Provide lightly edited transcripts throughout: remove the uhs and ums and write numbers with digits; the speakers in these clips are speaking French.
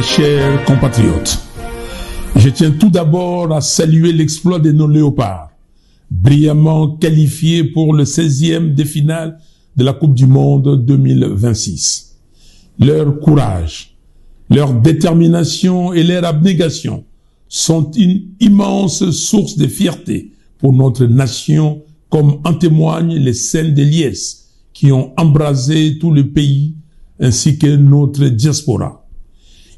Mes chers compatriotes, je tiens tout d'abord à saluer l'exploit de nos léopards, brillamment qualifiés pour le 16e des finales de la Coupe du Monde 2026. Leur courage, leur détermination et leur abnégation sont une immense source de fierté pour notre nation, comme en témoignent les scènes de liesse qui ont embrasé tout le pays ainsi que notre diaspora.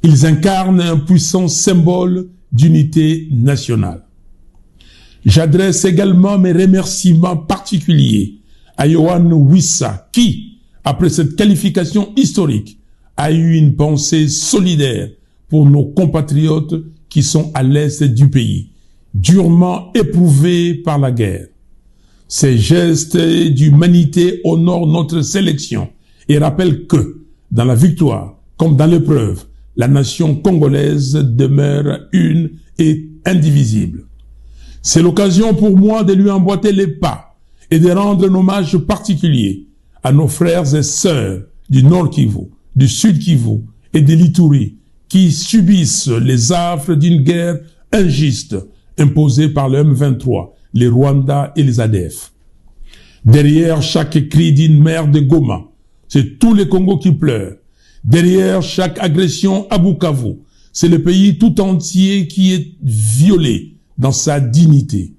Ils incarnent un puissant symbole d'unité nationale. J'adresse également mes remerciements particuliers à Yohan Wissa qui, après cette qualification historique, a eu une pensée solidaire pour nos compatriotes qui sont à l'est du pays, durement éprouvés par la guerre. Ces gestes d'humanité honorent notre sélection et rappellent que, dans la victoire comme dans l'épreuve, la nation congolaise demeure une et indivisible. C'est l'occasion pour moi de lui emboîter les pas et de rendre un hommage particulier à nos frères et sœurs du Nord Kivu, du Sud Kivu et de l'Ituri qui subissent les affres d'une guerre injuste imposée par le M23, les Rwandais et les ADF. Derrière chaque cri d'une mère de Goma, c'est tout le Congo qui pleure. Derrière chaque agression à Bukavu, c'est le pays tout entier qui est violé dans sa dignité.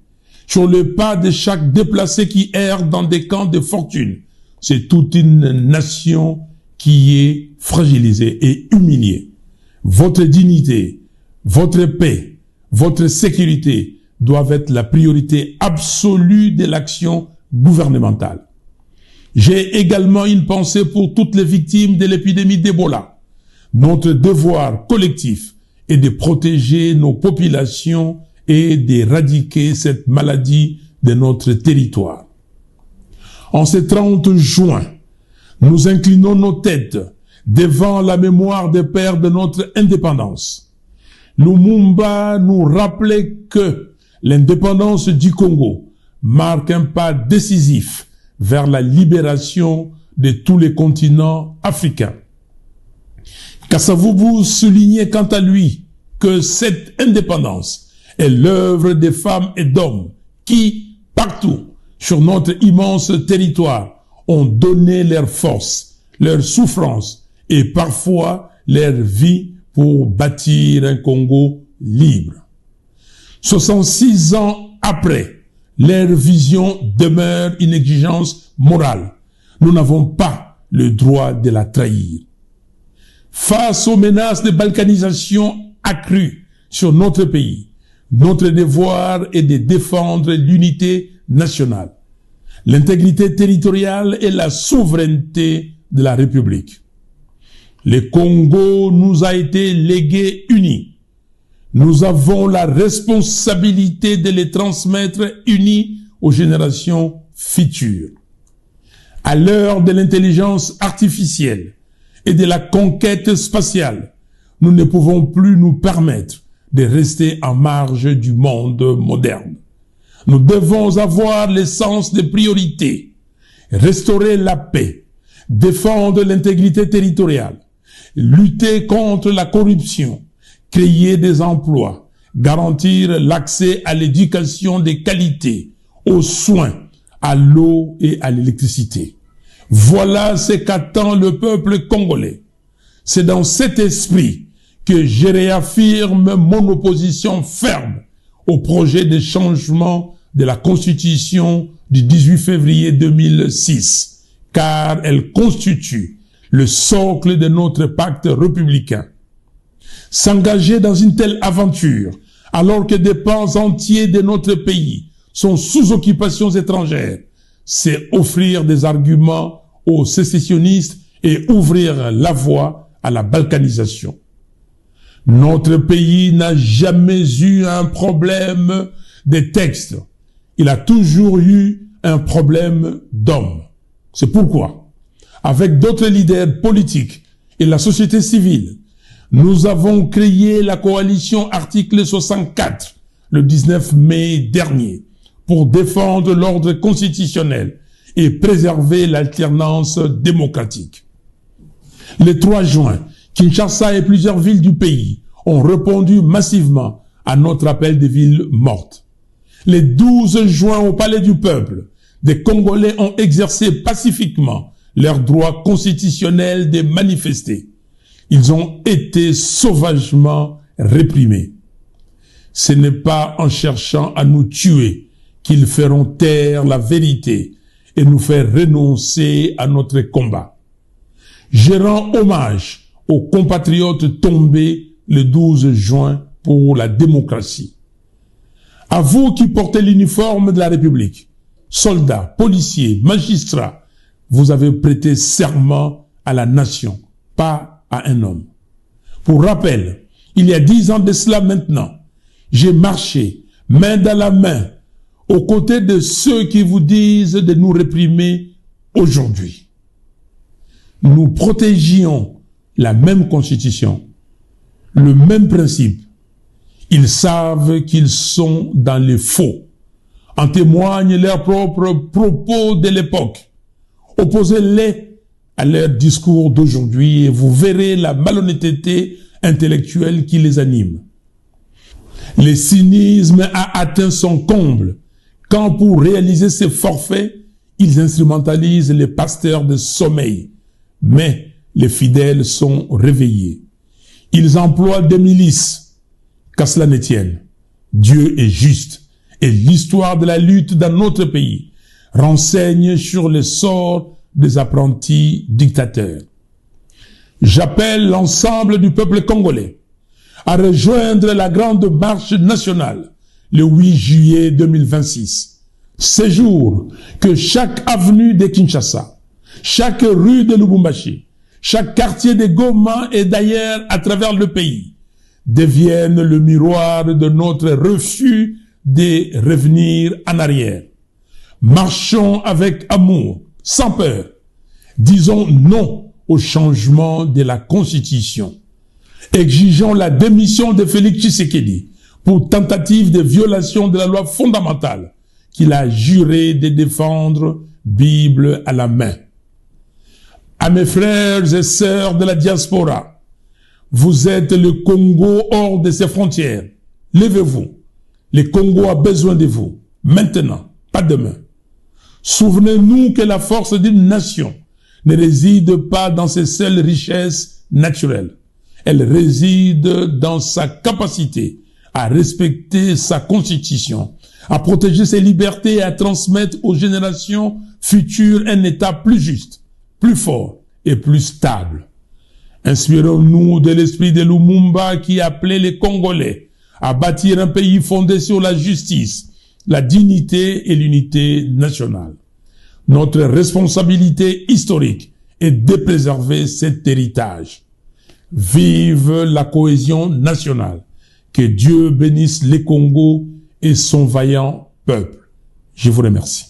Sur le pas de chaque déplacé qui erre dans des camps de fortune, c'est toute une nation qui est fragilisée et humiliée. Votre dignité, votre paix, votre sécurité doivent être la priorité absolue de l'action gouvernementale. J'ai également une pensée pour toutes les victimes de l'épidémie d'Ebola. Notre devoir collectif est de protéger nos populations et d'éradiquer cette maladie de notre territoire. En ce 30 juin, nous inclinons nos têtes devant la mémoire des pères de notre indépendance. Lumumba nous rappelait que l'indépendance du Congo marque un pas décisif vers la libération de tous les continents africains. Kasavubu soulignait quant à lui que cette indépendance est l'œuvre des femmes et d'hommes qui, partout sur notre immense territoire, ont donné leur force, leur souffrance et parfois leur vie pour bâtir un Congo libre. 66 ans après, leur vision demeure une exigence morale. Nous n'avons pas le droit de la trahir. Face aux menaces de balkanisation accrues sur notre pays, notre devoir est de défendre l'unité nationale, l'intégrité territoriale et la souveraineté de la République. Le Congo nous a été légué uni. Nous avons la responsabilité de les transmettre unis aux générations futures. À l'heure de l'intelligence artificielle et de la conquête spatiale, nous ne pouvons plus nous permettre de rester en marge du monde moderne. Nous devons avoir le sens des priorités, restaurer la paix, défendre l'intégrité territoriale, lutter contre la corruption, créer des emplois, garantir l'accès à l'éducation de qualité, aux soins, à l'eau et à l'électricité. Voilà ce qu'attend le peuple congolais. C'est dans cet esprit que je réaffirme mon opposition ferme au projet de changement de la Constitution du 18 février 2006, car elle constitue le socle de notre pacte républicain. S'engager dans une telle aventure, alors que des pans entiers de notre pays sont sous occupation étrangère, c'est offrir des arguments aux sécessionnistes et ouvrir la voie à la balkanisation. Notre pays n'a jamais eu un problème de texte. Il a toujours eu un problème d'hommes. C'est pourquoi, avec d'autres leaders politiques et la société civile, nous avons créé la coalition article 64 le 19 mai dernier pour défendre l'ordre constitutionnel et préserver l'alternance démocratique. Le 3 juin, Kinshasa et plusieurs villes du pays ont répondu massivement à notre appel des villes mortes. Les 12 juin au Palais du Peuple, des Congolais ont exercé pacifiquement leur droit constitutionnel de manifester. Ils ont été sauvagement réprimés. Ce n'est pas en cherchant à nous tuer qu'ils feront taire la vérité et nous faire renoncer à notre combat. Je rends hommage aux compatriotes tombés le 12 juin pour la démocratie. À vous qui portez l'uniforme de la République, soldats, policiers, magistrats, vous avez prêté serment à la nation, pas à un homme. Pour rappel, il y a 10 ans de cela maintenant, j'ai marché, main dans la main, aux côtés de ceux qui vous disent de nous réprimer aujourd'hui. Nous protégions la même constitution, le même principe. Ils savent qu'ils sont dans les faux. En témoignent leurs propres propos de l'époque. Opposez-les à leur discours d'aujourd'hui et vous verrez la malhonnêteté intellectuelle qui les anime. Le cynisme a atteint son comble quand pour réaliser ces forfaits, ils instrumentalisent les pasteurs de sommeil. Mais les fidèles sont réveillés. Ils emploient des milices. Qu'à cela ne tienne, Dieu est juste et l'histoire de la lutte dans notre pays renseigne sur le sort des apprentis dictateurs. J'appelle l'ensemble du peuple congolais à rejoindre la grande marche nationale le 8 juillet 2026. Ce jour que chaque avenue de Kinshasa, chaque rue de Lubumbashi, chaque quartier de Goma et d'ailleurs à travers le pays deviennent le miroir de notre refus de revenir en arrière. Marchons avec amour, sans peur. Disons non au changement de la Constitution. Exigeons la démission de Félix Tshisekedi pour tentative de violation de la loi fondamentale qu'il a juré de défendre, Bible à la main. À mes frères et sœurs de la diaspora, vous êtes le Congo hors de ses frontières. Levez-vous. Le Congo a besoin de vous. Maintenant, pas demain. Souvenez-nous que la force d'une nation ne réside pas dans ses seules richesses naturelles. Elle réside dans sa capacité à respecter sa constitution, à protéger ses libertés et à transmettre aux générations futures un État plus juste, plus fort et plus stable. Inspirons-nous de l'esprit de Lumumba qui appelait les Congolais à bâtir un pays fondé sur la justice, la dignité et l'unité nationale. Notre responsabilité historique est de préserver cet héritage. Vive la cohésion nationale. Que Dieu bénisse les Congos et son vaillant peuple. Je vous remercie.